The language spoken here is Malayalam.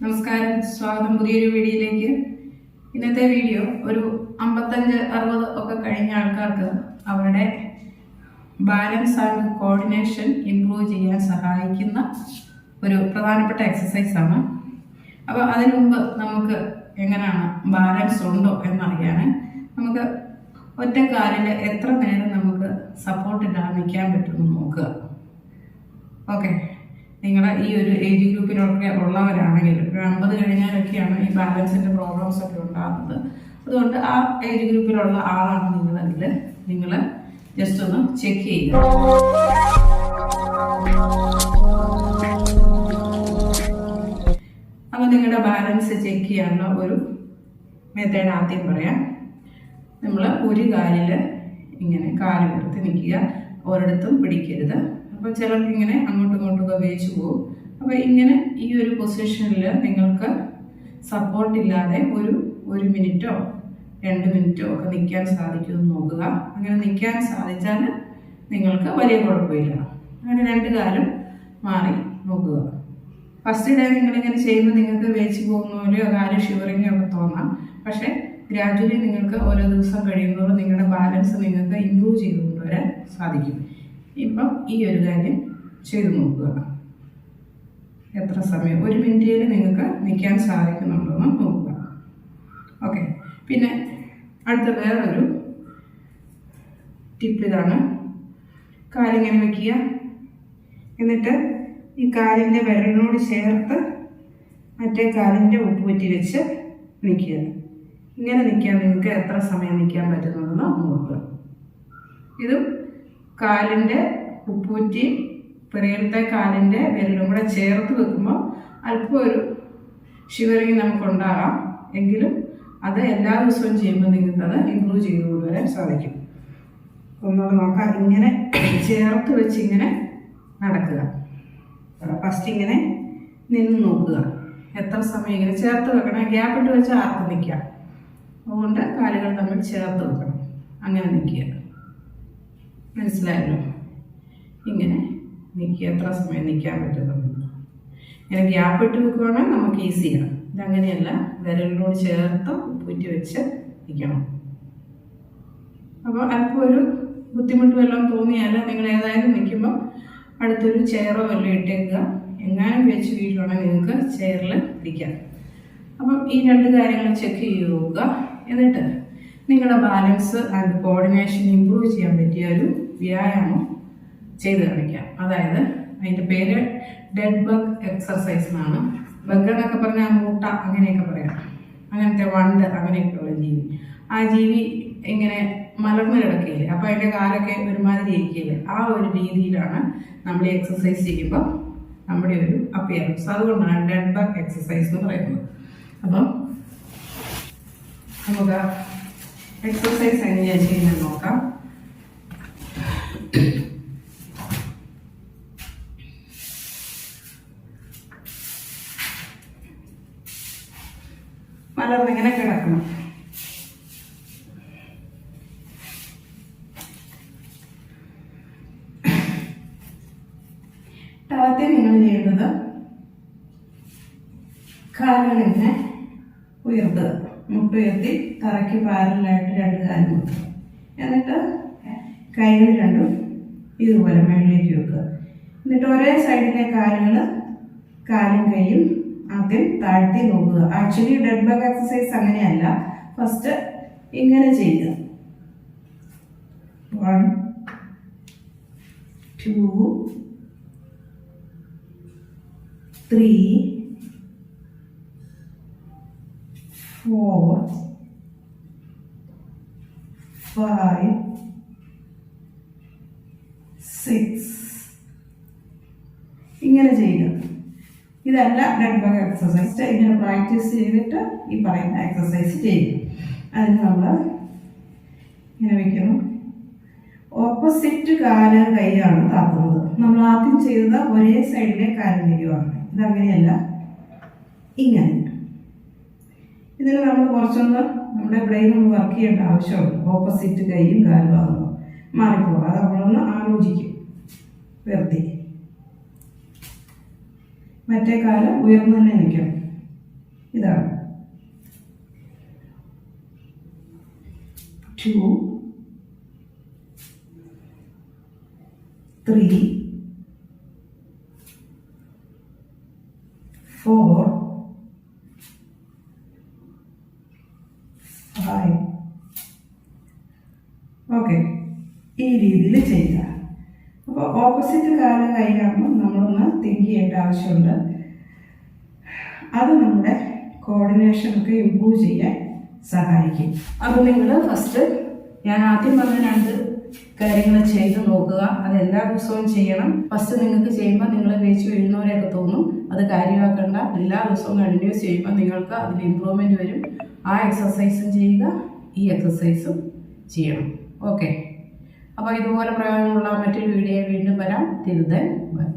നമസ്കാരം, സ്വാഗതം പുതിയൊരു വീഡിയോയിലേക്ക്. ഇന്നത്തെ വീഡിയോ ഒരു 55-60 ഒക്കെ കഴിഞ്ഞ ആൾക്കാർക്ക് അവരുടെ ബാലൻസ് ആൻഡ് കോർഡിനേഷൻ ഇംപ്രൂവ് ചെയ്യാൻ സഹായിക്കുന്ന ഒരു പ്രധാനപ്പെട്ട എക്സസൈസാണ്. അപ്പോൾ അതിനു മുമ്പ് നമുക്ക് എങ്ങനെയാണ് ബാലൻസ് ഉണ്ടോ എന്നറിയാൻ നമുക്ക് ഒറ്റക്കാലിൽ എത്ര നേരം നമുക്ക് സപ്പോർട്ടില്ലാതെ നിൽക്കാൻ പറ്റുമെന്ന് നോക്കുക. ഓക്കെ, നിങ്ങൾ ഈ ഒരു ഏജ് ഗ്രൂപ്പിലൊക്കെ ഉള്ളവരാണെങ്കിൽ ഒരു 50 കഴിഞ്ഞാലൊക്കെയാണ് ഈ ബാലൻസിൻ്റെ പ്രോബ്ലംസ് ഒക്കെ ഉണ്ടാകുന്നത്. അതുകൊണ്ട് ആ ഏജ് ഗ്രൂപ്പിലുള്ള ആളാണ് നിങ്ങളെങ്കിൽ നിങ്ങൾ ജസ്റ്റ് ഒന്ന് ചെക്ക് ചെയ്യുക. അപ്പോൾ നിങ്ങളുടെ ബാലൻസ് ചെക്ക് ചെയ്യാനുള്ള ഒരു മെത്തേഡ് ആദ്യം പറയാം. നമ്മൾ ഒരു കാലിൽ ഇങ്ങനെ കാല് ഉയർത്തി നിൽക്കുക, ഒരിടത്തും പിടിക്കരുത്. അപ്പോൾ ചിലർക്ക് ഇങ്ങനെ അങ്ങോട്ടും ഇങ്ങോട്ടും ഉപയോഗിച്ച് പോകും. അപ്പോൾ ഇങ്ങനെ ഈ ഒരു പൊസിഷനിൽ നിങ്ങൾക്ക് സപ്പോർട്ടില്ലാതെ ഒരു മിനിറ്റോ 2 മിനിറ്റോ ഒക്കെ നിൽക്കാൻ സാധിക്കുമെന്ന് നോക്കുക. അങ്ങനെ നിൽക്കാൻ സാധിച്ചാൽ നിങ്ങൾക്ക് വലിയ കുഴപ്പമില്ല. അങ്ങനെ 2 കാലും മാറി നോക്കുക. ഫസ്റ്റ് ഡേ നിങ്ങളിങ്ങനെ ചെയ്യുമ്പോൾ നിങ്ങൾക്ക് വേച്ച് പോകുന്ന പോലെയോ കാല് ഷിവറിങ്ങോ ഒക്കെ തോന്നാം. പക്ഷേ ഗ്രാജുവലി നിങ്ങൾക്ക് ഓരോ ദിവസം കഴിയുമ്പോൾ നിങ്ങളുടെ ബാലൻസ് നിങ്ങൾക്ക് ഇമ്പ്രൂവ് ചെയ്ത് കൊണ്ടുവരാൻ സാധിക്കും. ഇപ്പം ഈ ഒരു കാര്യം ചെയ്തു നോക്കുക. എത്ര സമയം 1 മിനിറ്റിൽ നിങ്ങൾക്ക് നിൽക്കാൻ സാധിക്കുന്നുണ്ടെന്ന് നോക്കുക. ഓക്കെ, പിന്നെ അടുത്ത വേറൊരു ടിപ്പ് ഇതാണ്. കാലിങ്ങനെ വയ്ക്കുക, എന്നിട്ട് ഈ കാലിൻ്റെ വിരലിനോട് ചേർത്ത് മറ്റേ കാലിൻ്റെ ഉപ്പുപറ്റി വെച്ച് നിൽക്കുക. ഇങ്ങനെ നിൽക്കാൻ നിങ്ങൾക്ക് എത്ര സമയം നിൽക്കാൻ പറ്റുന്നുണ്ടെന്ന് നോക്കുക. ഇതും കാലിൻ്റെ ഉപ്പൂറ്റി പിറകിലത്തെ കാലിൻ്റെ വിരലും കൂടെ ചേർത്ത് വെക്കുമ്പോൾ അല്പം ഒരു ഷിവറിങ് നമുക്കുണ്ടാകാം. എങ്കിലും അത് എല്ലാ ദിവസവും ചെയ്യുമ്പോൾ നിങ്ങൾക്കത് ഇമ്പ്രൂവ് ചെയ്ത് കൊണ്ടുവരാൻ സാധിക്കും. ഒന്നുകൂടെ നോക്കാം. ഇങ്ങനെ ചേർത്ത് വെച്ച് ഇങ്ങനെ നടക്കുക. ഫസ്റ്റ് ഇങ്ങനെ നിന്ന് നോക്കുക. എത്ര സമയം ഇങ്ങനെ ചേർത്ത് വെക്കണം. ഗ്യാപ്പിട്ട് വെച്ച് ആർക്കും നിൽക്കാം. അതുകൊണ്ട് കാലുകൾ തമ്മിൽ ചേർത്ത് വെക്കണം. അങ്ങനെ നിൽക്കുക. മനസ്സിലായല്ലോ? ഇങ്ങനെ നിൽക്കുക. എത്ര സമയം നിൽക്കാൻ പറ്റുന്നുണ്ട്. ഇങ്ങനെ ഗ്യാപ്പ് ഇട്ട് വെക്കുവാണെങ്കിൽ നമുക്ക് ഈസിയാണ്. ഇതങ്ങനെയല്ല, വിരലിനോട് ചേർത്ത് ഉപ്പൂറ്റി വെച്ച് നിൽക്കണം. അപ്പോൾ അല്പം ഒരു ബുദ്ധിമുട്ട് വല്ലതും തോന്നിയാൽ നിങ്ങൾ ഏതായാലും നിൽക്കുമ്പോൾ അടുത്തൊരു ചെയറോ വല്ലതും ഇട്ടേക്കുക. എങ്ങാനും വെച്ച് വീഴുവാണെങ്കിൽ നിങ്ങൾക്ക് ചെയറിൽ ഇരിക്കാം. അപ്പം ഈ 2 കാര്യങ്ങൾ ചെക്ക് ചെയ്ത് നോക്കുക. എന്നിട്ട് നിങ്ങളുടെ ബാലൻസ് ആൻഡ് കോർഡിനേഷൻ ഇമ്പ്രൂവ് ചെയ്യാൻ പറ്റിയ ഒരു വ്യായാമം ചെയ്ത് കാണിക്കാം. അതായത് അതിൻ്റെ പേര് ഡെഡ് ബഗ് എക്സർസൈസ് എന്നാണ്. ബഗ് എന്നൊക്കെ പറഞ്ഞാൽ മൂട്ട അങ്ങനെയൊക്കെ പറയാം. അങ്ങനത്തെ വണ്ട് അങ്ങനെയൊക്കെയുള്ള ജീവി. ആ ജീവി ഇങ്ങനെ മലർന്ന് കിടക്കുകയില്ലേ, അപ്പോൾ അതിൻ്റെ കാലൊക്കെ ഒരുമാതിരി ഇരിക്കില്ലേ, ആ ഒരു രീതിയിലാണ് നമ്മൾ ഈ എക്സസൈസ് ചെയ്യുമ്പോൾ നമ്മുടെ ഒരു അപ്പിയറൻസ്. അതുകൊണ്ടാണ് ഡെഡ് ബഗ് എക്സസൈസ് എന്ന് പറയുന്നത്. അപ്പം നമുക്ക് എക്സസൈസ് എങ്ങനെയാണ് ചെയ്യുന്നത് നോക്കാം. മലർന്നിങ്ങനെ കിടക്കണം. ആദ്യം നിങ്ങൾ ചെയ്യേണ്ടത് കാലുകളിങ്ങനെ ഉയർത്തുക. മുട്ടുയർത്തി തറയ്ക്ക് പാരലായിട്ട് 2 കാലും വെക്കുക. എന്നിട്ട് കൈകൾ രണ്ടും ഇതുപോലെ മേളിലേക്ക് വെക്കുക. എന്നിട്ട് ഒരേ സൈഡിലെ കാലും കൈയും ആദ്യം താഴ്ത്തി നോക്കുക. ആക്ച്വലി ഡെഡ് ബഗ് എക്സസൈസ് അങ്ങനെയല്ല. ഫസ്റ്റ് ഇങ്ങനെ ചെയ്യുക. 1 2 3 4 5 6 ഇങ്ങനെ ചെയ്യുക. ഇതല്ല ഡെഡ് ബഗ് എക്സസൈസ്. ഇങ്ങനെ പ്രാക്ടീസ് ചെയ്തിട്ട് ഈ പറയുന്ന എക്സസൈസ് ചെയ്യുക. അതിന് നമ്മൾ ഇങ്ങനെ വയ്ക്കുന്നു. ഓപ്പോസിറ്റ് കാല് കൈയാണ് താത്തുന്നത്. നമ്മൾ ആദ്യം ചെയ്തത് ഒരേ സൈഡിലെ കാലും കൈയുമാണ്. ഇതങ്ങനെയല്ല, ഇങ്ങനെ. ഇതിന് നമ്മൾ കുറച്ചൊന്ന് നമ്മുടെ ബ്രെയിൻ ഒന്ന് വർക്ക് ചെയ്യേണ്ട ആവശ്യമുണ്ട്. ഓപ്പോസിറ്റ് കൈയും കാലും ആകുമ്പോൾ മാറിപ്പോകും. അത് നമ്മളൊന്ന് ആലോചിക്കും. ഉയർത്തി മറ്റേ കാല് ഉയർന്നു തന്നെ നിൽക്കണം. ഇതാണ് 2 3 4 5. ഓക്കെ, ഈ രീതിയിൽ ചെയ്യുക. അപ്പോൾ ഓപ്പോസിറ്റ് കാലം കൈയാകുമ്പോൾ നമ്മളൊന്ന് തിങ്ക് ചെയ്യേണ്ട ആവശ്യമുണ്ട്. അത് നമ്മുടെ കോർഡിനേഷനൊക്കെ ഇമ്പ്രൂവ് ചെയ്യാൻ സഹായിക്കും. അപ്പോൾ നിങ്ങൾ ഫസ്റ്റ് ഞാൻ ആദ്യം പറഞ്ഞ 2 കാര്യങ്ങൾ ചെയ്ത് നോക്കുക. അത് എല്ലാ ദിവസവും ചെയ്യണം. ഫസ്റ്റ് നിങ്ങൾക്ക് ചെയ്യുമ്പോൾ നിങ്ങൾ വേച്ച് വീഴുന്നവരെയൊക്കെ തോന്നും. അത് കാര്യമാക്കേണ്ട. എല്ലാ ദിവസവും കണ്ടിന്യൂസ് ചെയ്യുമ്പോൾ നിങ്ങൾക്ക് അതിൽ ഇമ്പ്രൂവ്മെൻറ്റ് വരും. ആ എക്സസൈസും ചെയ്യുക, ഈ എക്സസൈസും ചെയ്യണം. ഓക്കെ, അപ്പോൾ ഇതുപോലെ പ്രയോജനമുള്ള മറ്റൊരു വീഡിയോ വീണ്ടും വരാം. തിരുതൻ ബൈ.